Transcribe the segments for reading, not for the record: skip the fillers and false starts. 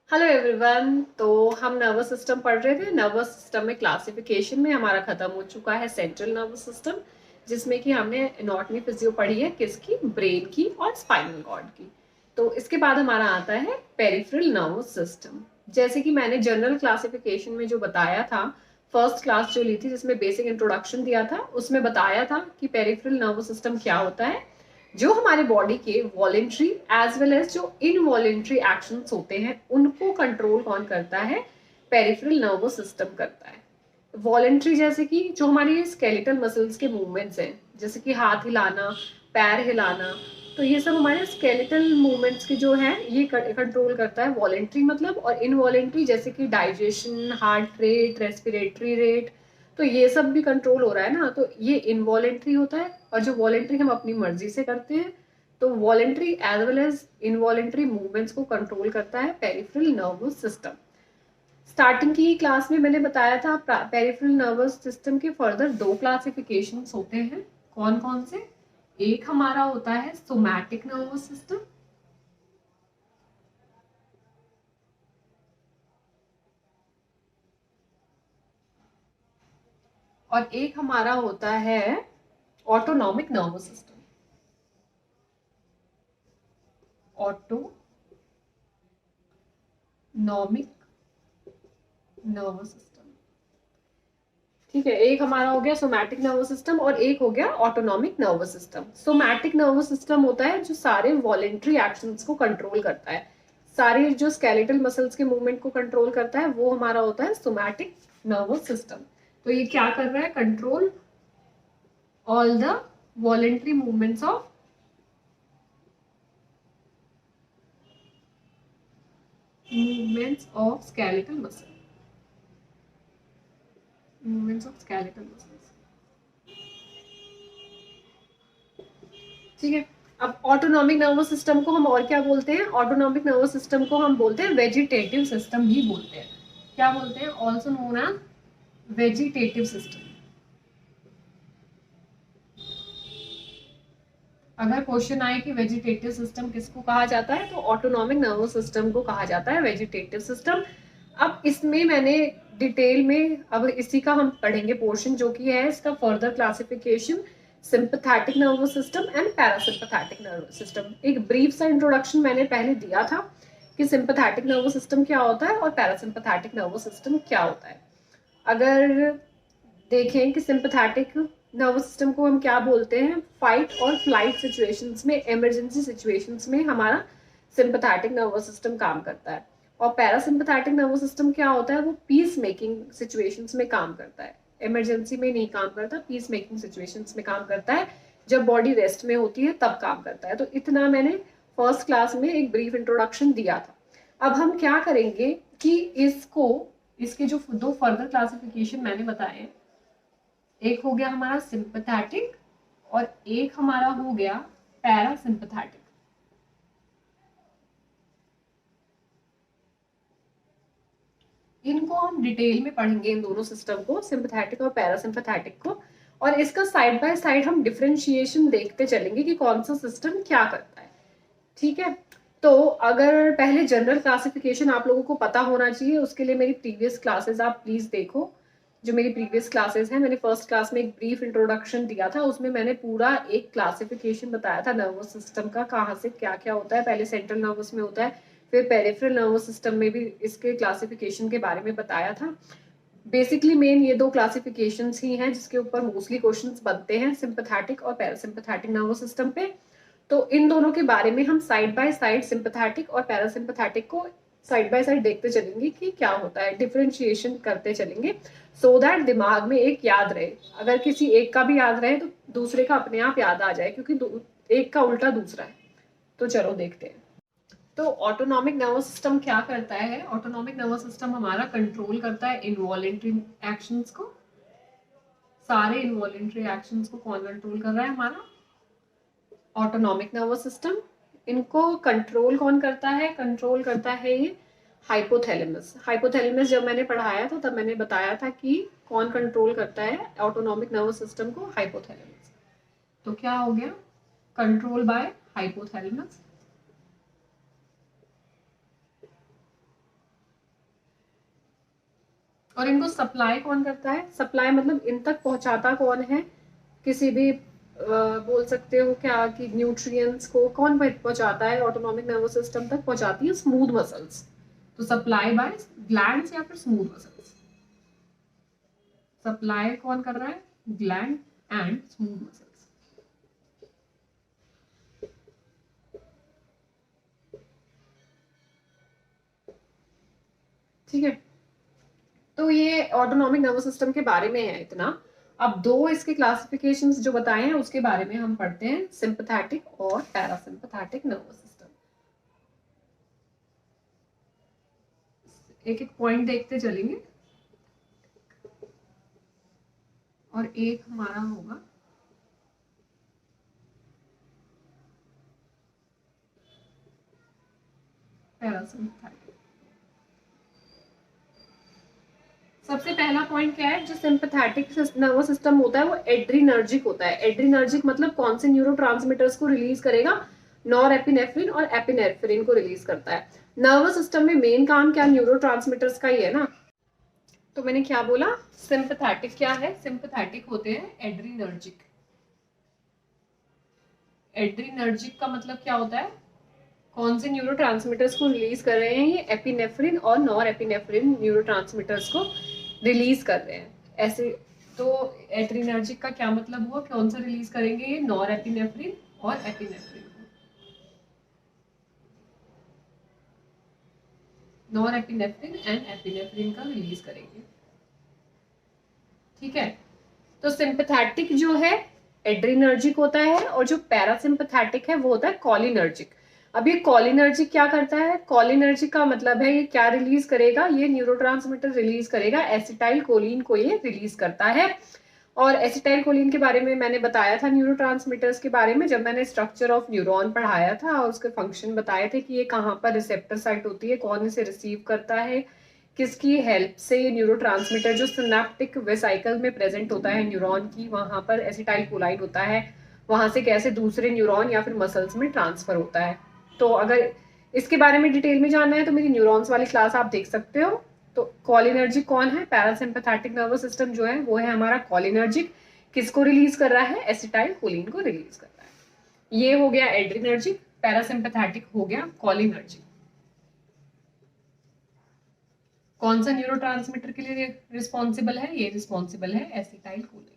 Hello everyone. तो हम nervous system पढ़ रहे थे। नर्वस सिस्टम में क्लासिफिकेशन में हमारा खत्म हो चुका है सेंट्रल नर्वस सिस्टम, जिसमें कि हमने एनाटॉमी फिजियो पढ़ी है, किसकी, ब्रेन की और स्पाइनल कॉर्ड की। तो इसके बाद हमारा आता है पेरिफेरल नर्वस सिस्टम। जैसे कि मैंने जनरल क्लासिफिकेशन में जो बताया था, फर्स्ट क्लास जो ली थी जिसमें बेसिक इंट्रोडक्शन दिया था, उसमें बताया था कि पेरिफेरल नर्वस सिस्टम क्या होता है। जो हमारे बॉडी के वॉलेंट्री एज वेल एज जो इनवॉलेंट्री एक्शंस होते हैं उनको कंट्रोल कौन करता है, पेरिफेरल नर्वस सिस्टम करता है। वॉलेंट्री जैसे कि जो हमारी स्केलेटल मसल्स के मूवमेंट्स हैं, जैसे कि हाथ हिलाना, पैर हिलाना, तो ये सब हमारे स्केलेटल मूवमेंट्स के जो है ये कंट्रोल करता है वॉलेंट्री मतलब। और इनवॉलेंट्री जैसे कि digestion, heart rate, respiratory rate, तो ये सब भी कंट्रोल हो रहा है ना, तो ये इनवॉलेंट्री होता है। और जो वॉलेंट्री हम अपनी मर्जी से करते हैं, तो voluntary as well as involuntary movements को कंट्रोल करता है पेरिफेरल नर्वस सिस्टम। स्टार्टिंग की क्लास में मैंने बताया था पेरिफेरल नर्वस सिस्टम के फर्दर दो क्लासिफिकेशंस होते हैं। कौन कौन से? एक हमारा होता है सोमैटिक नर्वस सिस्टम, और एक हमारा होता है autonomic nervous system. Autonomic nervous system, ठीक है। एक हमारा हो गया सोमैटिक नर्वस सिस्टम और एक हो गया autonomic nervous system. Somatic nervous system होता है जो सारे वॉलेंट्री एक्शंस को कंट्रोल करता है, सारे जो स्केलेटल मसल्स के मूवमेंट को कंट्रोल करता है, वो हमारा होता है सोमैटिक नर्वस सिस्टम। तो ये क्या कर रहा है? Control all the voluntary movements of skeletal muscle, movements of skeletal muscles, ठीक है। अब ऑटोनॉमिक नर्वस सिस्टम को हम और क्या बोलते हैं? ऑटोनॉमिक नर्वस सिस्टम को हम बोलते हैं वेजिटेटिव सिस्टम भी बोलते हैं। क्या बोलते हैं? Also known as vegetative system. अगर क्वेश्चन आए कि वेजिटेटिव सिस्टम किसको कहा जाता है, तो ऑटोनॉमिक नर्वस सिस्टम को कहा जाता है वेजिटेटिव सिस्टम। अब इसमें मैंने डिटेल में अब इसी का हम पढ़ेंगे पोर्शन, जो कि है इसका further classification, sympathetic nervous system and parasympathetic nervous system. एक ब्रीफ सा इंट्रोडक्शन मैंने पहले दिया था कि सिंपैथेटिक नर्वस सिस्टम क्या होता है और पैरासिम्पैथेटिक नर्वस सिस्टम क्या होता है। अगर देखें कि सिंपैथेटिक नर्वस सिस्टम को हम क्या बोलते हैं, फाइट और फ्लाइट सिचुएशंस में, इमरजेंसी सिचुएशंस में हमारा सिंपैथेटिक नर्वस सिस्टम काम करता है। और पैरासिम्पैथेटिक नर्वस सिस्टम क्या होता है? वो पीस मेकिंग सिचुएशंस में काम करता है, इमरजेंसी में नहीं काम करता, पीस मेकिंग सिचुएशंस में काम करता है, जब बॉडी रेस्ट में होती है तब काम करता है। तो इतना मैंने फर्स्ट क्लास में एक ब्रीफ इंट्रोडक्शन दिया था। अब हम क्या करेंगे कि इसको, इसके जो दो फर्दर क्लासिफिकेशन मैंने बताए, एक हो गया हमारा सिंपैथेटिक और एक हमारा हो गया पैरासिम्पैथेटिक। इनको हम डिटेल में पढ़ेंगे, इन दोनों सिस्टम को, सिंपैथेटिक और पैरासिम्पैथेटिक को। और इसका साइड बाय साइड हम डिफरेंशिएशन देखते चलेंगे कि कौन सा सिस्टम क्या करता है, ठीक है। तो अगर पहले जनरल क्लासिफिकेशन आप लोगों को पता होना चाहिए, उसके लिए मेरी प्रीवियस क्लासेस आप प्लीज देखो। जो मेरी प्रीवियस क्लासेस हैं, मैंने फर्स्ट क्लास में एक ब्रीफ इंट्रोडक्शन दिया था, उसमें मैंने पूरा एक क्लासिफिकेशन बताया था नर्वस सिस्टम का, कहाँ से क्या क्या होता है। पहले सेंट्रल नर्वस में होता है, फिर पेरिफेरल नर्वस सिस्टम में भी इसके क्लासिफिकेशन के बारे में बताया था। बेसिकली मेन ये दो क्लासिफिकेशंस ही हैं जिसके ऊपर मोस्टली क्वेश्चंस बनते हैं, सिंपैथेटिक और पैरासिम्पैथेटिक नर्वस सिस्टम पे। तो इन दोनों के बारे में हम साइड बाय साइड सिंपैथेटिक और पैरासिम्पैथेटिक को साइड बाय साइड देखते चलेंगे कि क्या होता है, डिफरेंशिएशन करते चलेंगे, सो दैट दिमाग में एक याद रहे। अगर किसी एक का भी याद रहे तो दूसरे का अपने आप याद आ जाए, क्योंकि एक का उल्टा दूसरा है। तो चलो देखते हैं। तो ऑटोनॉमिक नर्वस सिस्टम क्या करता है? ऑटोनॉमिक नर्वस सिस्टम हमारा कंट्रोल करता है इनवॉलेंट्री एक्शंस को। सारे इनवॉलेंट्री एक्शंस को कौन कंट्रोल कर रहा है? हमारा ऑटोनॉमिक नर्वस सिस्टम। इनको कंट्रोल कौन करता है? कंट्रोल करता है ये हाइपोथैलेमस। हाइपोथैलेमस जब मैंने पढ़ाया था तब मैंने बताया था कि कौन कंट्रोल करता है ऑटोनॉमिक नर्वस सिस्टम को? हाइपोथैलेमस। तो क्या हो गया? Control by hypothalamus. और इनको सप्लाई कौन करता है? सप्लाई मतलब इन तक पहुंचाता कौन है? किसी भी बोल सकते हो क्या कि न्यूट्रिएंट्स को कौन पहुंचाता है? ऑटोनॉमिक नर्वस सिस्टम तक पहुंचाती है स्मूथ मसल्स। तो सप्लाई बाय ग्लैंड्स या फिर स्मूथ मसल्स। सप्लाई कौन कर रहा है? Gland and smooth muscles. ठीक है, तो ये ऑटोनॉमिक नर्वस सिस्टम के बारे में है इतना। अब दो इसके क्लासिफिकेशंस जो बताए हैं उसके बारे में हम पढ़ते हैं, सिंपैथेटिक और पैरासिम्पैथेटिक नर्वस सिस्टम। एक एक पॉइंट देखते चलेंगे और एक हमारा होगा पैरासिम्पैथेटिक। सबसे पहला पॉइंट क्या है? जो सिंपैथेटिक नर्वस सिस्टम होता है वो एड्रीनर्जिक होता है। एड्रीनर्जिक मतलब कौन से न्यूरोट्रांसमीटर्स को रिलीज करेगा? नॉरएपिनेफ्रिन और एपिनेफ्रिन को रिलीज करता है। नर्वस सिस्टम में मेन काम क्या न्यूरोट्रांसमीटर्स का ही है ना। तो मैंने क्या बोला? सिंपैथेटिक क्या है? सिंपैथेटिक होते हैं एड्रीनर्जिक। एड्रीनर्जिक का मतलब क्या होता है? कौन से न्यूरोट्रांसमीटर्स को रिलीज कर रहे हैं? ये एपिनेफ्रिन और नॉरएपिनेफ्रिन न्यूरोट्रांसमीटर्स को रिलीज कर रहे हैं ऐसे। तो एड्रीनर्जिक का क्या मतलब हुआ? कौन सा रिलीज करेंगे? ये नॉरएपिनेफ्रिन और एपिनेफ्रिन को। नॉरएपिनेफ्रिन एंड एपिनेफ्रिन का रिलीज करेंगे। ठीक है, तो सिंपैथेटिक जो है एड्रीनर्जिक होता है और जो पैरासिम्पैथेटिक है वो होता है कॉलिनर्जिक। अब ये कॉलिनर्जिक क्या करता है? कॉलिनर्जिक का मतलब है ये क्या रिलीज करेगा? ये न्यूरोट्रांसमीटर रिलीज करेगा, एसिटाइल कोलिन को ये रिलीज करता है। और एसिटाइल कोलिन के बारे में मैंने बताया था न्यूरोट्रांसमीटर्स के बारे में जब मैंने स्ट्रक्चर ऑफ न्यूरॉन पढ़ाया था और उसके फंक्शन बताए थे कि ये कहाँ पर रिसेप्टर साइट होती है, कौन इसे रिसीव करता है, किसकी हेल्प से ये न्यूरोट्रांसमीटर जो सिनेप्टिक वेसाइकल में प्रेजेंट होता है न्यूरॉन की, वहां पर एसिटाइल कोलाइड होता है, वहां से कैसे दूसरे न्यूरॉन या फिर मसल्स में ट्रांसफर होता है। तो अगर इसके बारे में डिटेल में जानना है तो मेरी न्यूरॉन्स वाली क्लास आप देख सकते हो। तो कॉलिनर्जिक कौन है? पैरासिम्पैथेटिक नर्वस सिस्टम जो है वो है हमारा कॉलिनर्जिक। किसको रिलीज कर रहा है? एसिटाइल कोलिन को रिलीज कर रहा है। ये हो गया एड्रीनर्जिक, पैरासिम्पैथेटिक हो गया कॉलिनर्जिक। कौन सा न्यूरोट्रांसमीटर के लिए रिस्पॉन्सिबल है? ये रिस्पॉन्सिबल है एसिटाइल कोलिन।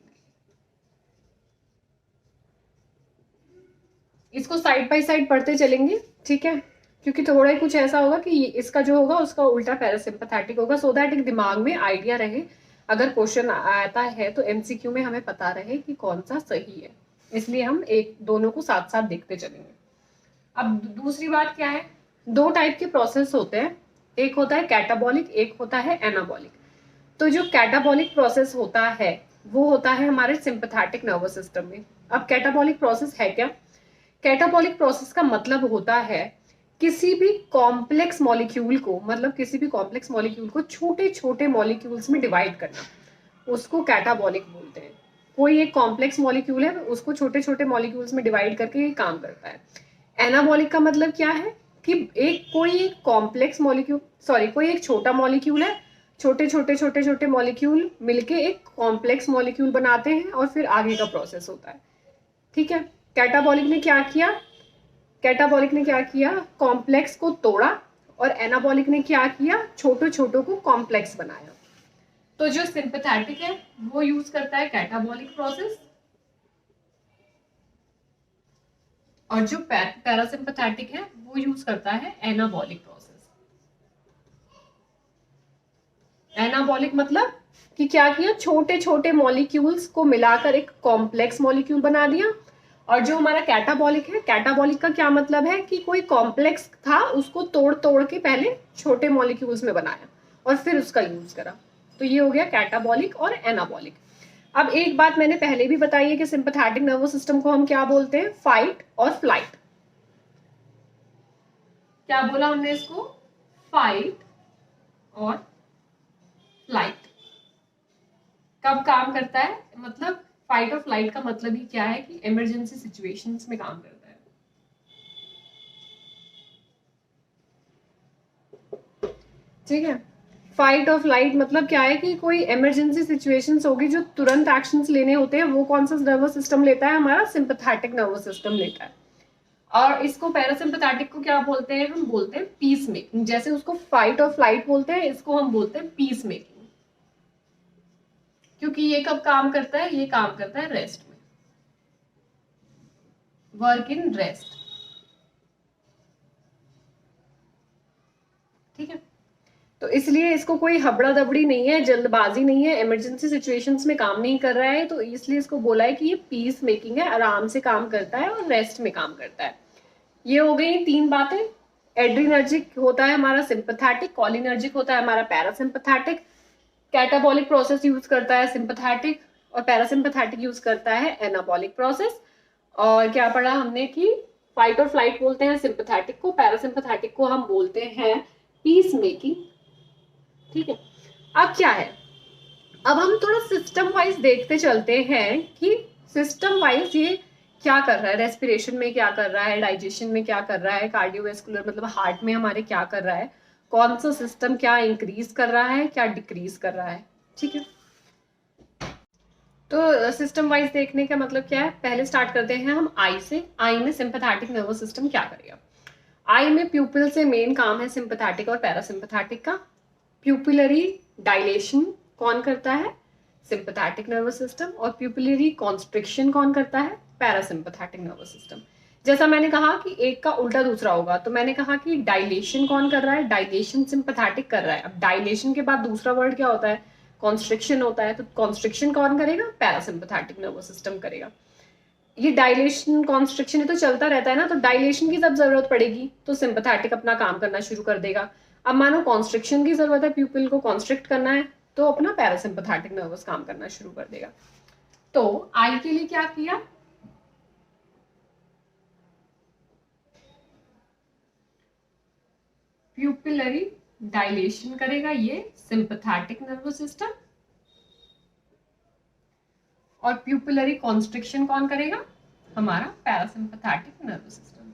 इसको साइड बाय साइड पढ़ते चलेंगे, ठीक है, क्योंकि थोड़ा ही कुछ ऐसा होगा कि इसका जो होगा उसका उल्टा पैरासिम्पैथेटिक होगा, सो दैट एक दिमाग में आइडिया रहे, अगर क्वेश्चन आता है तो एमसीक्यू में हमें पता रहे कि कौन सा सही है। इसलिए हम एक दोनों को साथ साथ देखते चलेंगे। अब दूसरी बात क्या है? दो टाइप के प्रोसेस होते हैं, एक होता है कैटाबॉलिक, एक होता है एनाबॉलिक। तो जो कैटाबॉलिक प्रोसेस होता है वो होता है हमारे सिंपैथेटिक नर्वस सिस्टम में। अब कैटाबॉलिक प्रोसेस है क्या? कैटाबॉलिक प्रोसेस का मतलब होता है किसी भी कॉम्प्लेक्स मॉलिक्यूल को, मतलब किसी भी कॉम्प्लेक्स मॉलिक्यूल को छोटे छोटे मॉलिक्यूल्स में डिवाइड करना, उसको कैटाबॉलिक बोलते हैं। कोई एक कॉम्प्लेक्स मॉलिक्यूल है उसको छोटे छोटे मॉलिक्यूल्स में डिवाइड करके ये काम करता है। एनाबॉलिक का मतलब क्या है कि कोई एक कॉम्प्लेक्स मॉलिक्यूल, सॉरी कोई एक छोटा मॉलिक्यूल है, छोटे छोटे छोटे छोटे मॉलिक्यूल मिलके एक कॉम्प्लेक्स मॉलिक्यूल बनाते हैं और फिर आगे का प्रोसेस होता है। ठीक है, कैटाबॉलिक ने क्या किया? कैटाबॉलिक ने क्या किया? कॉम्प्लेक्स को तोड़ा, और एनाबॉलिक ने क्या किया? छोटे छोटों को कॉम्प्लेक्स बनाया। तो जो सिंपैथेटिक है वो यूज करता है कैटाबॉलिक प्रोसेस, और जो पैरासिम्पैथेटिक है वो यूज करता है एनाबॉलिक प्रोसेस। एनाबॉलिक मतलब कि क्या किया? छोटे छोटे मॉलिक्यूल्स को मिलाकर एक कॉम्प्लेक्स मॉलिक्यूल बना दिया। और जो हमारा कैटाबॉलिक है, कैटाबॉलिक का क्या मतलब है कि कोई कॉम्प्लेक्स था उसको तोड़ तोड़ के पहले छोटे मॉलिक्यूल्स में बनाया और फिर उसका यूज करा। तो ये हो गया कैटाबॉलिक और एनाबॉलिक। अब एक बात मैंने पहले भी बताई है कि सिंपैथेटिक नर्वस सिस्टम को हम क्या बोलते हैं? फाइट और फ्लाइट। क्या बोला हमने इसको? फाइट और फ्लाइट। कब काम करता है? मतलब फाइट और फ्लाइट का मतलब ही क्या है कि इमरजेंसी सिचुएशंस में काम करता है। ठीक है, फाइट और फ्लाइट मतलब क्या है कि कोई इमरजेंसी सिचुएशंस होगी जो तुरंत एक्शंस लेने होते हैं, वो कौन सा नर्वस सिस्टम लेता है? हमारा सिंपैथेटिक नर्वस सिस्टम लेता है। और इसको पैरासिम्पैथेटिक को क्या बोलते हैं? हम बोलते हैं पीस मेकिंग। जैसे उसको फाइट और फ्लाइट बोलते हैं, इसको हम बोलते हैं पीस मेकिंग, क्योंकि ये कब काम करता है? ये काम करता है रेस्ट में, वर्क इन रेस्ट। ठीक है, तो इसलिए इसको कोई हबड़ा दबड़ी नहीं है, जल्दबाजी नहीं है, इमरजेंसी सिचुएशंस में काम नहीं कर रहा है, तो इसलिए इसको बोला है कि ये पीस मेकिंग है, आराम से काम करता है और रेस्ट में काम करता है। ये हो गई 3 बातें। एड्रीनर्जिक होता है हमारा सिंपैथेटिक, कॉलिनर्जिक होता है हमारा पैरासिम्पैथेटिक, कैटाबॉलिक प्रोसेस यूज करता है सिंपैथेटिक, और पैरासिम्पैथेटिक यूज करता है एनाबॉलिक प्रोसेस। और क्या पढ़ा हमने कि फाइट और फ्लाइट बोलते हैं सिंपैथेटिक को, पैरासिम्पैथेटिक को हम बोलते हैं पीस मेकिंग। ठीक है, अब क्या है, अब हम थोड़ा सिस्टम वाइज देखते चलते हैं कि सिस्टम वाइज ये क्या कर रहा है, रेस्पिरेशन में क्या कर रहा है, डाइजेशन में क्या कर रहा है, कार्डियोवैस्कुलर मतलब हार्ट में हमारे क्या कर रहा है, कौन सा सिस्टम क्या इंक्रीज कर रहा है, क्या डिक्रीज कर रहा है। ठीक है, तो सिस्टम वाइज देखने का मतलब क्या है, पहले स्टार्ट करते हैं हम आई से। आई में सिंपैथेटिक नर्वस सिस्टम क्या करेगा? आई में प्यूपिल से मेन काम है सिंपैथेटिक और पैरासिम्पैथेटिक का। प्यूपिलरी डायलेशन कौन करता है? Sympathetic nervous system. और प्यूपिलरी कॉन्स्ट्रिक्शन कौन करता है? Parasympathetic nervous system. जैसा मैंने कहा कि एक का उल्टा दूसरा होगा, तो मैंने कहा कि डायलेशन कौन कर रहा है? डायलेशन सिंपैथेटिक कर रहा है। अब डायलेशन के बाद दूसरा वर्ड क्या होता है? कॉन्स्ट्रिक्शन होता है। तो कॉन्स्ट्रिक्शन कौन करेगा? पैरासिम्पैथेटिक नर्वस सिस्टम करेगा। ये डायलेशन कॉन्स्ट्रिक्शन तो चलता रहता है ना, तो डायलेशन की जब जरूरत पड़ेगी तो सिंपैथेटिक अपना काम करना शुरू कर देगा। अब मानो कॉन्स्ट्रिक्शन की जरूरत है, प्यूपिल को कॉन्स्ट्रिक्ट करना है, तो अपना पैरासिम्पैथेटिक नर्वस काम करना शुरू कर देगा। तो आई के लिए क्या किया? प्यूपिलरी डायलेशन करेगा ये सिंपैथेटिक नर्वस सिस्टम, और प्यूपिलरी कॉन्स्ट्रिक्शन कौन करेगा? हमारा पैरासिम्पैथेटिक नर्वस सिस्टम।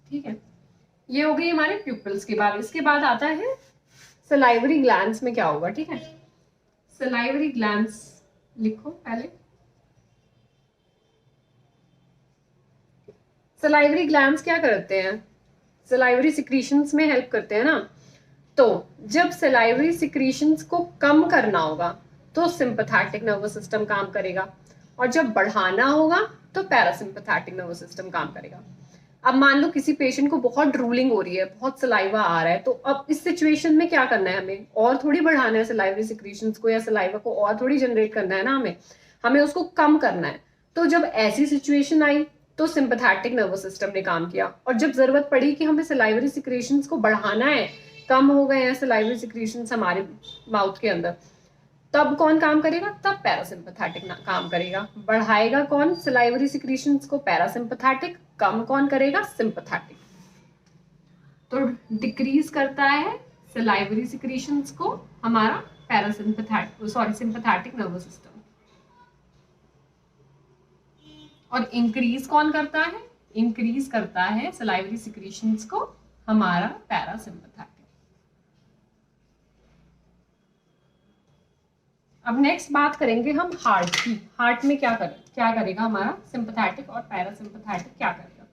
ठीक है, ये हो गई हमारे प्यूपिल्स के बाद। इसके बाद आता है सलाइवरी ग्लैंड्स में क्या होगा। ठीक है, सलाइवरी ग्लैंड्स लिखो पहले। सलाइवरी ग्लैंड्स क्या करते हैं? सलाइवरी सिक्रीशंस में हेल्प करते हैं ना। तो जब सलाइवरी सिक्रीशंस को कम करना होगा तो सिंपैथेटिक नर्वस सिस्टम काम करेगा, और जब बढ़ाना होगा तो पैरासिम्पैथेटिक नर्वस सिस्टम काम करेगा। अब मान लो किसी पेशेंट को बहुत ड्रूलिंग हो रही है, बहुत सलाइवा आ रहा है, तो अब इस सिचुएशन में क्या करना है? हमें और थोड़ी बढ़ाना है सलाइवरी सिक्रीशंस को, या सलाइवा को और थोड़ी जनरेट करना है ना, हमें उसको कम करना है। तो जब ऐसी सिचुएशन आई तो सिंपैथेटिक नर्वस सिस्टम ने काम किया, और जब जरूरत पड़ी कि हमें सलाइवरी सिक्रीशंस को बढ़ाना है, कम हो गए हैं सलाइवरी सिक्रीशंस हमारे माउथ के अंदर, तब कौन काम करेगा? तब पैरासिम्पैथेटिक काम करेगा। बढ़ाएगा कौन सलाइवरी सिक्रीशंस को? पैरासिम्पैथेटिक। कम कौन करेगा? सिंपैथेटिक। तो डिक्रीज करता है सलाइवरी सिक्रीशंस को हमारा सिंपैथेटिक नर्वस सिस्टम, और इंक्रीज कौन करता है? इंक्रीज करता है सलाइवरी सिक्रीशंस को हमारा पैरासिम्पैथेटिक। अब नेक्स्ट बात करेंगे हम हार्ट की। हार्ट में क्या करेगा हमारा सिंपैथेटिक और पैरासिम्पैथेटिक क्या करेगा?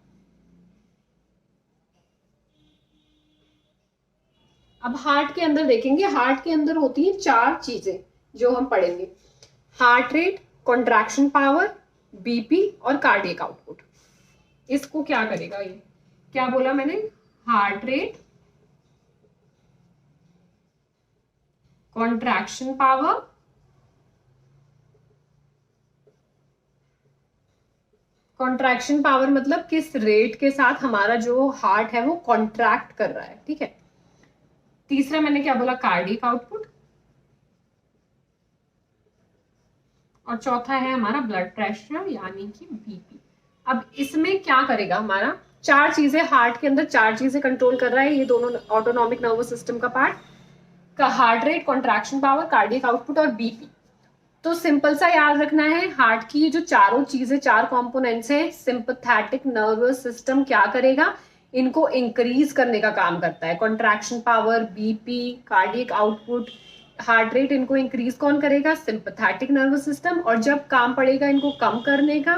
अब हार्ट के अंदर देखेंगे, हार्ट के अंदर होती है 4 चीजें जो हम पढ़ेंगे। Heart rate, contraction power, BP और कार्डियक आउटपुट। इसको क्या करेगा? ये क्या बोला मैंने? Heart rate, contraction power, contraction power मतलब किस रेट के साथ हमारा जो हार्ट है वो कॉन्ट्रैक्ट कर रहा है। ठीक है, तीसरा मैंने क्या बोला? कार्डियक आउटपुट, और चौथा है हमारा ब्लड प्रेशर यानी कि बीपी। अब इसमें क्या करेगा हमारा? 4 चीजें हार्ट के अंदर, 4 चीजें कंट्रोल कर रहा है ये दोनों ऑटोनॉमिक नर्वस सिस्टम का पार्ट का, heart rate, contraction power, cardiac output और बीपी। तो सिंपल सा याद रखना है, हार्ट की ये जो चारों चीजें, 4 कंपोनेंट्स हैं, सिंपैथेटिक नर्वस सिस्टम क्या करेगा? इनको इंक्रीज करने का काम करता है। Contraction power, BP, cardiac output, heart rate, इनको इंक्रीज कौन करेगा? Sympathetic nervous system. और जब काम पड़ेगा इनको कम करने का,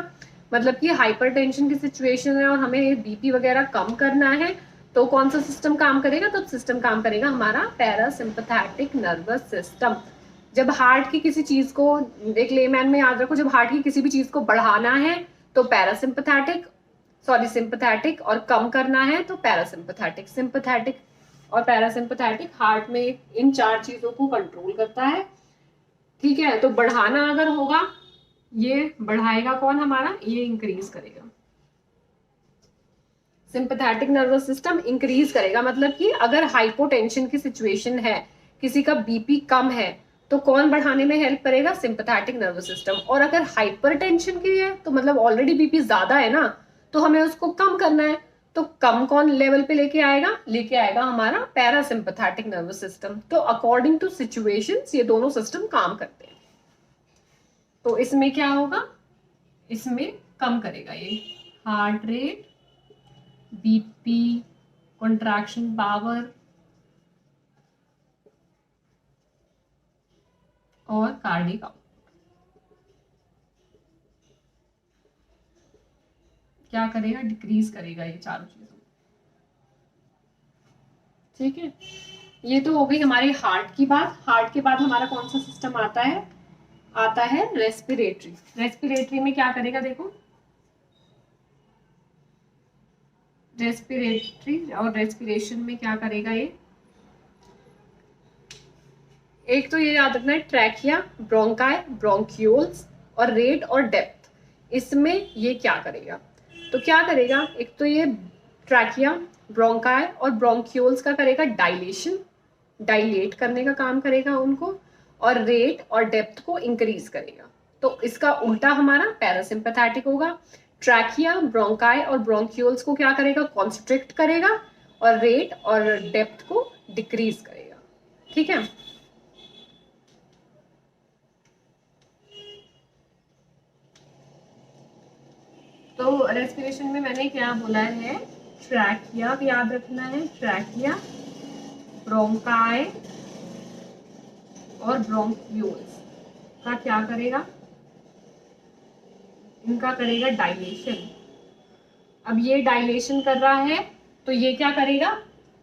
मतलब कि हाइपरटेंशन की सिचुएशन है और हमें बीपी वगैरह कम करना है, तो कौन सा सिस्टम काम करेगा? तो सिस्टम काम करेगा हमारा पैरासिम्पैथेटिक नर्वस सिस्टम। जब हार्ट की किसी चीज को, एक लेमैन में याद रखो, जब हार्ट की किसी भी चीज को बढ़ाना है तो सिंपैथेटिक, और कम करना है तो पैरासिम्पैथेटिक। सिंपैथेटिक और पैरासिम्पैथेटिक हार्ट में इन 4 चीजों को कंट्रोल करता है। ठीक है, तो बढ़ाना अगर होगा, ये बढ़ाएगा कौन हमारा? ये इंक्रीज करेगा। सिंपैथेटिक नर्वस सिस्टम इंक्रीज करेगा, मतलब कि अगर हाइपोटेंशन की सिचुएशन है, किसी का बीपी कम है, तो कौन बढ़ाने में हेल्प करेगा? Sympathetic nervous system. और अगर हाइपरटेंशन की है, तो मतलब ऑलरेडी बीपी ज्यादा है ना, तो हमें उसको कम करना है, तो कम कौन लेवल पे लेके आएगा हमारा पैरासिम्पैथेटिक नर्वस सिस्टम। तो अकॉर्डिंग टू सिचुएशंस ये दोनों सिस्टम काम करते हैं। तो इसमें क्या होगा? इसमें कम करेगा ये heart rate, BP, contraction power और कार्डियक आउटपुट। क्या करेगा? डिक्रीज करेगा ये चारों चीजों। ठीक है, ये तो हो गई हमारी हार्ट की बात। हार्ट के बाद हमारा कौन सा सिस्टम आता है? आता है रेस्पिरेटरी। रेस्पिरेटरी में क्या करेगा? देखो, रेस्पिरेटरी और रेस्पिरेशन में क्या करेगा ये? एक तो ये याद रखना है, ट्रैकिया, ब्रोंकाई, ब्रोंक्यूल्स और रेट और डेप्थ। इसमें ये क्या करेगा? तो क्या करेगा? एक तो ये ट्रैकिया, ब्रोंकाई और ब्रोंक्यूल्स का करेगा डायलेशन, डायलेट करने का काम करेगा उनको, और रेट और डेप्थ को इंक्रीज करेगा। तो इसका उल्टा हमारा पैरासिम्पैथेटिक होगा। ट्रैकिया, ब्रोंकाई और ब्रोंक्यूल्स को क्या करेगा? कॉन्स्ट्रिक्ट करेगा, और रेट और डेप्थ को डिक्रीज करेगा। ठीक है, तो रेस्पिरेशन में मैंने क्या बोला है? ट्रैकिया याद रखना है, ट्रैकिया, ब्रोंकाई और ब्रोंक्यूल्स का क्या करेगा? इनका करेगा डायलेशन। अब ये डायलेशन कर रहा है, तो ये क्या करेगा?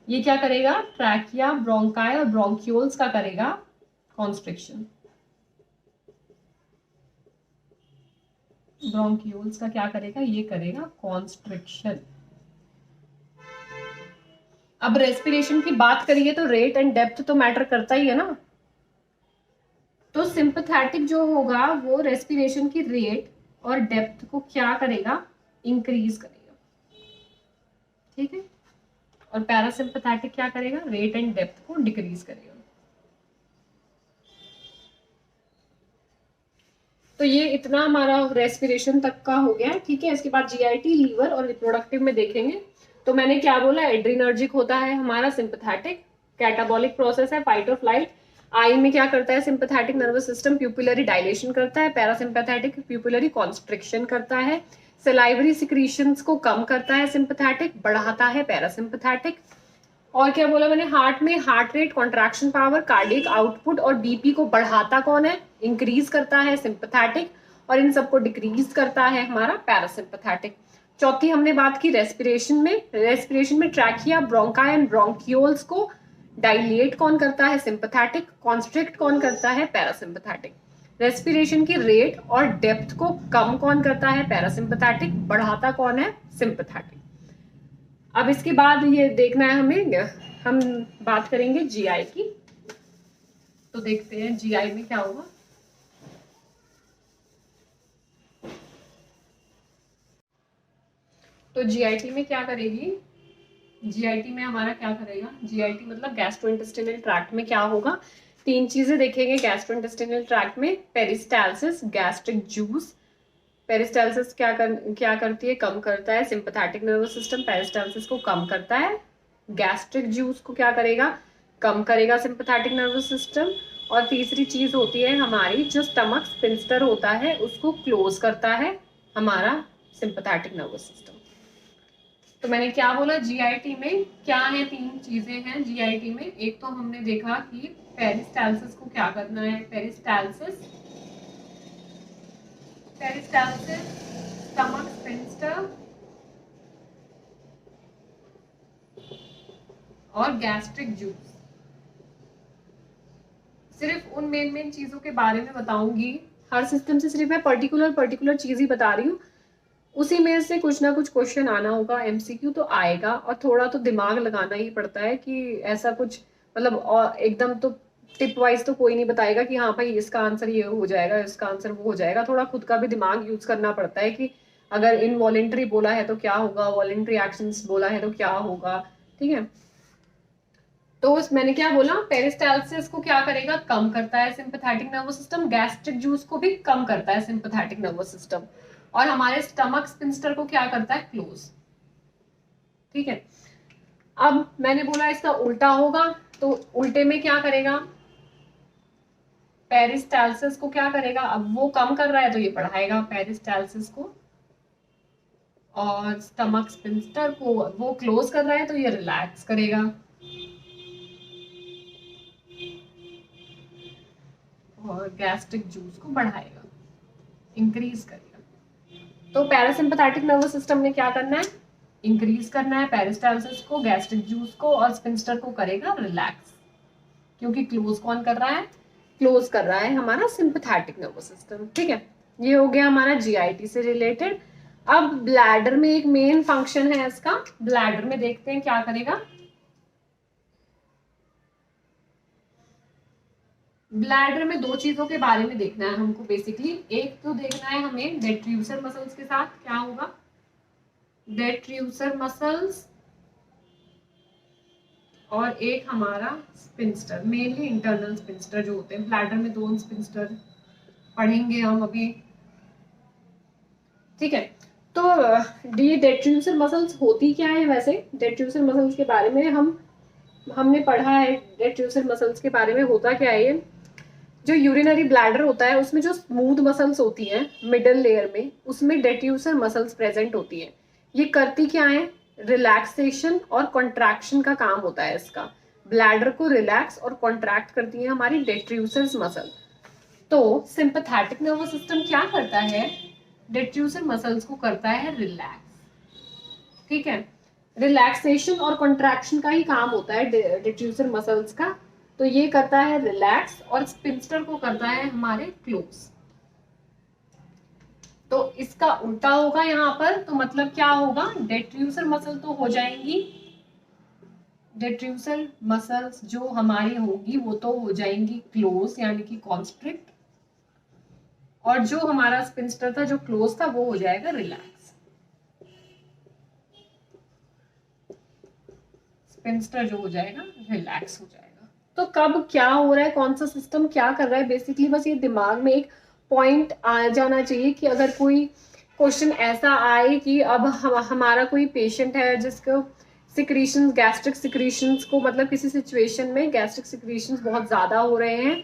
ये क्या करेगा? ट्रैकिया, ब्रोंकाई और ब्रोंक्यूल्स का करेगा कॉन्स्ट्रिक्शन। ब्रोंक्यूल्स का क्या करेगा? ये करेगा कॉन्स्ट्रिक्शन। अब रेस्पिरेशन की बात करिए तो रेट एंड डेप्थ तो मैटर करता ही है ना। तो सिंपैथेटिक जो होगा वो रेस्पिरेशन की रेट और डेप्थ को क्या करेगा? इंक्रीज करेगा। ठीक है, और पैरासिम्पैथेटिक क्या करेगा? रेट एंड डेप्थ को डिक्रीज करेगा। तो ये इतना हमारा रेस्पिरेशन तक का हो गया। ठीक है, इसके बाद जीआईटी, लीवर और रिप्रोडक्टिव में देखेंगे। तो मैंने क्या बोला? एड्रीनर्जिक होता है हमारा सिंपैथेटिक, कैटाबॉलिक प्रोसेस है, फाइट और फ्लाइट। आई में क्या करता है sympathetic nervous system? Pupillary dilation करता है। पैरासिम्पैथेटिक प्यूपिलरी कॉन्स्ट्रिक्शन करता है। सलाइवरी सिक्रीशंस को कम करता है सिंपैथेटिक, बढ़ाता है पैरासिम्पैथेटिक। और क्या बोला मैंने? हार्ट में heart rate, contraction power, cardiac output और बीपी को बढ़ाता कौन है? इंक्रीज करता है सिंपैथेटिक, और इन सबको डिक्रीज करता है हमारा पैरासिम्पैथेटिक। चौथी हमने बात की रेस्पिरेशन में। रेस्पिरेशन में ट्रैकिया, ब्रोंकाई एंड ब्रोंक्यूल्स को डायलेट कौन करता है? सिंपैथेटिक। कॉन्स्ट्रिक्ट कौन करता है? पैरासिम्पैथेटिक। रेस्पिरेशन की रेट और डेप्थ को कम कौन करता है? पैरासिम्पैथेटिक। बढ़ाता कौन है? सिंपैथेटिक। अब इसके बाद ये देखना है हमें, हम बात करेंगे जीआई की। तो देखते हैं जीआई में क्या होगा। तो जीआईटी में क्या करेगी? जीआईटी में हमारा क्या करेगा? जीआईटी मतलब गैस्ट्रोइंटेस्टाइनल ट्रैक्ट में क्या होगा? 3 चीजें देखेंगे गैस्ट्रोइंटेस्टाइनल ट्रैक्ट में। Peristalsis, gastric juice. पेरिस्टाल्सिस क्या करती है? कम करता है सिंपैथेटिक नर्वस सिस्टम, पेरिस्टाल्सिस को कम करता है। गैस्ट्रिक जूस को क्या करेगा? कम करेगा सिंपैथेटिक नर्वस सिस्टम। और तीसरी चीज होती है हमारी, जो स्टमक स्पिंस्टर होता है उसको क्लोज करता है हमारा सिंपैथेटिक नर्वस सिस्टम। तो मैंने क्या बोला, जीआईटी में क्या है, 3 चीजें हैं जीआईटी में। एक तो हमने देखा कि पेरिस्टालसिस को क्या करना है, पेरिस्टालसिस स्टमक स्फिंक्टर और गैस्ट्रिक जूस। सिर्फ उन मेन चीजों के बारे में बताऊंगी, हर सिस्टम से सिर्फ मैं पर्टिकुलर चीज ही बता रही हूँ। उसी में से कुछ ना कुछ क्वेश्चन आना होगा, एमसीक्यू तो आएगा, और थोड़ा तो दिमाग लगाना ही पड़ता है कि ऐसा कुछ मतलब, और एकदम तो टिप वाइज तो कोई नहीं बताएगा कि हाँ भाई इसका आंसर ये हो जाएगा, इसका आंसर वो हो जाएगा। थोड़ा खुद का भी दिमाग यूज करना पड़ता है कि अगर इनवॉलेंट्री बोला है तो क्या होगा, वॉलेंट्री एक्शंस बोला है तो क्या होगा। ठीक है, तो मैंने क्या बोला, पेरिस्टालसिस को क्या करेगा, कम करता है sympathetic nervous system, gastric juice को भी कम करता है सिंपैथेटिक नर्वस सिस्टम, और हमारे स्टमक स्फिंक्टर को क्या करता है, क्लोज। ठीक है, अब मैंने बोला इसका उल्टा होगा, तो उल्टे में क्या करेगा, पेरिस्टालसिस को क्या करेगा, अब वो कम कर रहा है तो ये बढ़ाएगा पेरिस्टालसिस को, और स्टमक स्फिंक्टर को वो क्लोज कर रहा है तो ये रिलैक्स करेगा, और गैस्ट्रिक जूस को बढ़ाएगा, इंक्रीज करेगा। तो पैरासिम्पैथेटिक नर्वस सिस्टम ने क्या करना है, इंक्रीज करना है पेरिस्टालसिस को, गैस्ट्रिक जूस को, और स्फिंक्टर को करेगा रिलैक्स, क्योंकि क्लोज कौन कर रहा है, क्लोज कर रहा है हमारा सिंपैथेटिक नर्वस सिस्टम। ठीक है, ये हो गया हमारा जीआईटी से रिलेटेड। अब ब्लैडर में एक मेन फंक्शन है इसका, ब्लैडर में देखते हैं क्या करेगा। ब्लैडर में 2 चीजों के बारे में देखना है हमको बेसिकली। एक तो देखना है हमें डेट्रूसर मसल्स के साथ क्या होगा, डेट्रूसर मसल्स, और एक हमारा स्फिंक्टर, मेनली इंटरनल स्फिंक्टर जो होते हैं ब्लैडर में, 2 स्फिंक्टर पढ़ेंगे हम अभी। ठीक है, तो ये डेट्रूसर मसल्स होती क्या है, वैसे डेट्रूसर मसल्स के बारे में हमने पढ़ा है। डेट्रूसर मसल्स के बारे में होता क्या है, ये जो यूरिनरी ब्लैडर होता है उसमें जो स्मूथ मसल्स होती हैं मिडल लेयर में, उसमें डेट्रूसर मसल्स प्रेजेंट होती हैं। ये करती क्या है, रिलैक्सेशन और कॉन्ट्रैक्शन का काम होता है इसका। ब्लैडर को रिलैक्स और कॉन्ट्रैक्ट करती है हमारी डेट्रूसर मसल। तो सिंपैथेटिक नर्वस सिस्टम क्या करता है, डेट्रूसर मसल्स को करता है रिलैक्स। ठीक है, रिलैक्सेशन और कॉन्ट्रैक्शन का ही काम होता है डेट्रूसर मसल्स का। तो ये करता है रिलैक्स, और स्फिंक्टर को करता है हमारे क्लोज। तो इसका उल्टा होगा यहाँ पर, तो मतलब क्या होगा, डेट्रूसर मसल तो हो जाएंगी, डेट्रूसर मसल्स जो हमारी होगी वो तो हो जाएंगी क्लोज यानी कि कॉन्स्ट्रिक्ट, और जो हमारा स्फिंक्टर था जो क्लोज था वो हो जाएगा रिलैक्स। स्फिंक्टर जो हो जाएगा रिलैक्स हो जाएगा। तो कब क्या हो रहा है, कौन सा सिस्टम क्या कर रहा है, बेसिकली बस ये दिमाग में एक पॉइंट आ जाना चाहिए कि अगर कोई क्वेश्चन ऐसा आए कि अब हमारा कोई पेशेंट है जिसको सिक्रीशंस, गैस्ट्रिक सिक्रीशंस को, मतलब किसी सिचुएशन में गैस्ट्रिक सिक्रीशंस बहुत ज्यादा हो रहे हैं,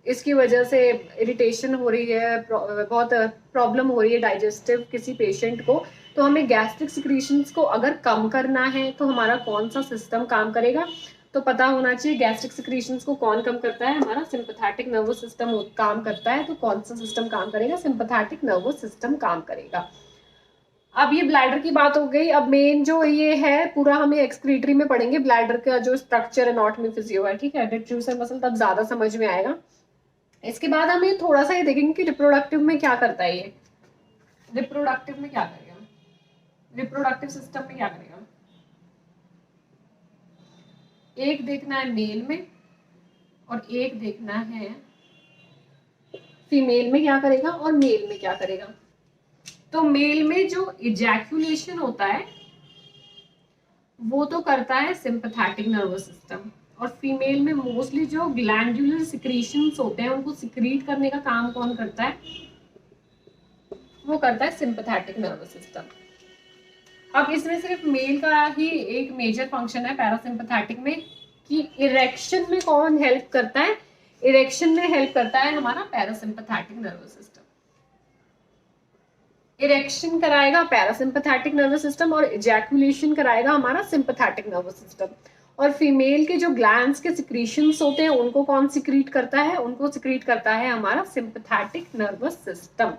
इसकी वजह से इरिटेशन हो रही है, बहुत प्रॉब्लम हो रही है डाइजेस्टिव किसी पेशेंट को, तो हमें गैस्ट्रिक सिक्रीशंस को अगर कम करना है तो हमारा कौन सा सिस्टम काम करेगा, तो पता होना चाहिए गैस्ट्रिक सिक्रीशंस को कौन कम करता है, हमारा सिंपैथेटिक नर्वस सिस्टम काम करता है। तो कौन सा सिस्टम काम करेगा, सिंपैथेटिक नर्वस सिस्टम काम करेगा। अब ये ब्लैडर की बात हो गई। अब मेन जो ये है पूरा हमें एक्सक्रीटरी में पढ़ेंगे, ब्लैडर का जो स्ट्रक्चर एनाटॉमी फिजियो है। ठीक है, डेट्रूसर मसल तब ज्यादा समझ में आएगा। इसके बाद हम ये थोड़ा सा ये देखेंगे कि रिप्रोडक्टिव में क्या करता है, ये रिप्रोडक्टिव में क्या करेगा, रिप्रोडक्टिव सिस्टम में क्या करेगा। एक देखना है मेल में और एक देखना है फीमेल में क्या करेगा और मेल में क्या करेगा। तो मेल में जो इजैक्यूलेशन होता है वो तो करता है सिंपैथेटिक नर्वस सिस्टम, और फीमेल में मोस्टली जो ग्लैंडुलर सिक्रीशंस होते हैं उनको सिक्रीट करने का काम कौन करता है, वो करता है सिंपैथेटिक नर्वस सिस्टम। अब इसमें सिर्फ मेल का ही एक मेजर फंक्शन है पैरासिम्पैथेटिक में कि इरेक्शन में कौन हेल्प करता है, इरेक्शन में हेल्प करता है हमारा पैरासिम्पैथेटिक नर्वस सिस्टम। इरेक्शन कराएगा पैरासिम्पथेटिक नर्वस सिस्टम और इजैकुलेशन कराएगा हमारा सिंपथेटिक नर्वस सिस्टम। और फीमेल के जो ग्लैंड्स के सिक्रीशंस होते हैं उनको कौन सिक्रीट करता है, उनको सिक्रीट करता है हमारा सिंपथेटिक नर्वस सिस्टम।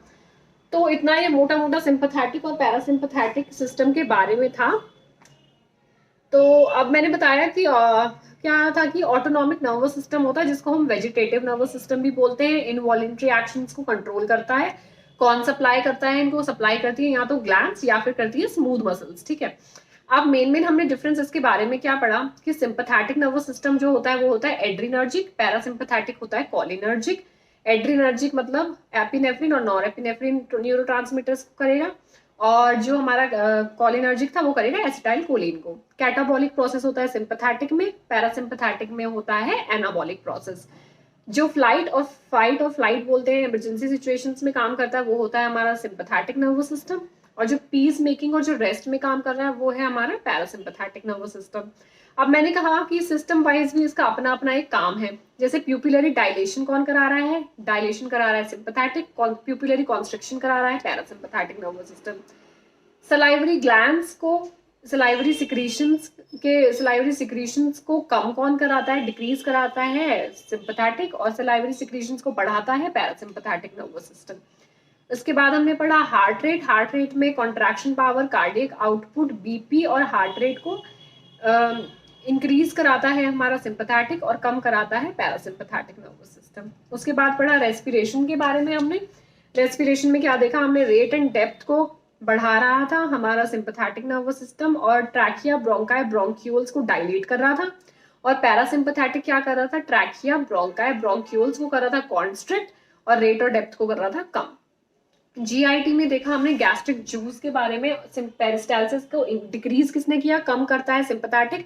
तो इतना ये मोटा मोटा सिंपथेटिक और पैरासिम्पथेटिक सिस्टम के बारे में था। तो अब मैंने बताया कि क्या था कि ऑटोनॉमिक नर्वस सिस्टम होता है जिसको हम वेजिटेटिव नर्वस सिस्टम भी बोलते हैं। इनवॉलेंट्री एक्शंस को कंट्रोल करता है। कौन सप्लाई करता है इनको? सप्लाई करती है या तो ग्लैंड्स या फिर करती है स्मूथ मसल्स। ठीक है, अब मेन हमने डिफरेंस इसके बारे में क्या पढ़ा कि सिंपैथेटिक नर्वस सिस्टम जो होता है वो होता है एड्रीनर्जिक, पैरासिम्पैथेटिक होता है कॉलिनर्जिक। एड्रीनर्जिक मतलब एपिनेफ्रिन और नॉर एपिनेफ्रिन न्यूरोट्रांसमीटर्स को करेगा, और जो हमारा कॉलिनर्जिक था वो करेगा एसिटाइल कोलिन को। कैटाबॉलिक प्रोसेस होता है सिंपैथेटिक में, पैरासिम्पैथेटिक में होता है एनाबॉलिक प्रोसेस। जो फाइट और फ्लाइट बोलते हैं, इमरजेंसी सिचुएशंस में काम करता है वो होता है हमारा सिंपैथेटिक नर्वस सिस्टम। और जो पीस मेकिंग और जो रेस्ट में काम कर रहा है वो है हमारा पैरासिम्पैथेटिक नर्वस सिस्टम। अब मैंने कहा कि सिस्टम वाइज भी इसका अपना अपना एक काम है। जैसे प्यूपिलरी डायलेशन कौन करा रहा है? डायलेशन करा रहा है सिंपैथेटिक। प्यूपिलरी कॉन्स्ट्रिक्शन करा रहा है parasympathetic nervous system. Salivary glands को, सलाइवरी सिक्रीशंस को कम कौन कराता है, डिक्रीज कराता है सिंपैथेटिक, और सलाइवरी सिक्रीशंस को बढ़ाता है पैरासिम्पैथेटिक नर्वस सिस्टम। उसके बाद हमने पढ़ा हार्ट रेट। हार्ट रेट में contraction power, cardiac output, BP और हार्ट रेट को इंक्रीज कराता है हमारा सिंपैथेटिक और कम कराता है पैरासिम्पैथेटिक नर्वस सिस्टम। उसके बाद पढ़ा रेस्पिरेशन के बारे में हमने। रेस्पिरेशन में क्या देखा हमने? रेट एंड डेप्थ को बढ़ा रहा था हमारा सिंपैथेटिक नर्वस सिस्टम, और ट्रैकिया, ब्रोंकाई, ब्रोंक्यूल्स को डायलेट कर रहा था। और पैरासिम्पैथेटिक क्या कर रहा था? ट्रैकिया, ब्रोंकाई, ब्रोंक्यूल्स को कर रहा था कॉन्स्ट्रिक्ट और रेट और डेप्थ को कर रहा था कम। जीआईटी में देखा हमने गैस्ट्रिक जूस के बारे में। पेरिस्टालसिस को डिक्रीज किसने किया? कम करता है सिंपैथेटिक,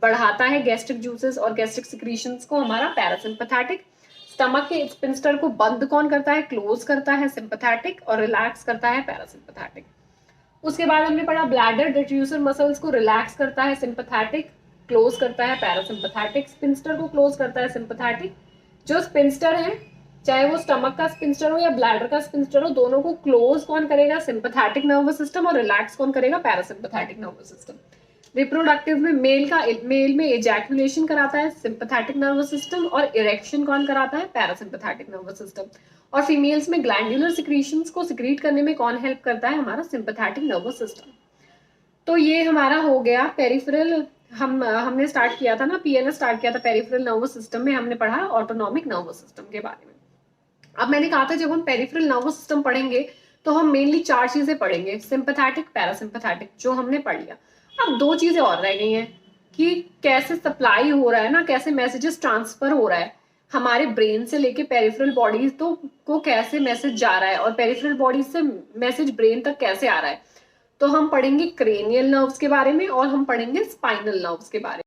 बढ़ाता है गैस्ट्रिक जूसेस और गैस्ट्रिक सिक्रीशंस को हमारा पैरासिम्पैथेटिक। स्टमक के स्पिंस्टर को बंद कौन करता है? क्लोज करता है सिंपैथेटिक, और रिलैक्स करता है पैरासिम्पैथेटिक। उसके बाद हमने पढ़ा ब्लैडर डिफ्यूजर मसल्स को रिलैक्स करता है सिंपैथेटिक, क्लोज करता है पैरासिम्पैथेटिक। स्पिंस्टर को क्लोज करता है सिंपैथेटिक। जो स्पिंस्टर है, चाहे वो स्टमक का स्पिंस्टर हो या ब्लैडर का स्पिंस्टर हो, दोनों को क्लोज कौन करेगा? सिंपैथेटिक नर्वस सिस्टम, और रिलैक्स कौन करेगा? Parasympathetic nervous system. रिप्रोडक्टिव में मेल में एजैकुलेशन कराता है सिंपैथेटिक नर्वस सिस्टम, और इरेक्शन कौन कराता है? Parasympathetic nervous system. और फीमेल्स में ग्लैंडुलर सिक्रीशंस को सिक्रीट करने में कौन हेल्प करता है? हमारा सिंपैथेटिक नर्वस सिस्टम। तो ये हमारा हो गया पेरिफेरल। हमने स्टार्ट किया था ना, पीएनएस स्टार्ट किया था पेरिफेरल नर्वस सिस्टम में, हमने पढ़ा ऑटोनॉमिक नर्वस सिस्टम के बारे में। अब मैंने कहा था जब हम पेरिफेरल नर्वस सिस्टम पढ़ेंगे तो हम मेनली 4 चीजें पढ़ेंगे, सिंपैथेटिक, पैरासिम्पैथेटिक, जो हमने पढ़ लिया। अब 2 चीजें और रह गई हैं कि कैसे सप्लाई हो रहा है ना, कैसे मैसेजेस ट्रांसफर हो रहा है हमारे ब्रेन से लेके पेरिफेरल बॉडीज तो को कैसे मैसेज जा रहा है, और पेरिफेरल बॉडीज से मैसेज ब्रेन तक कैसे आ रहा है। तो हम पढ़ेंगे क्रेनियल नर्व्स के बारे में और हम पढ़ेंगे स्पाइनल नर्व्स के बारे में।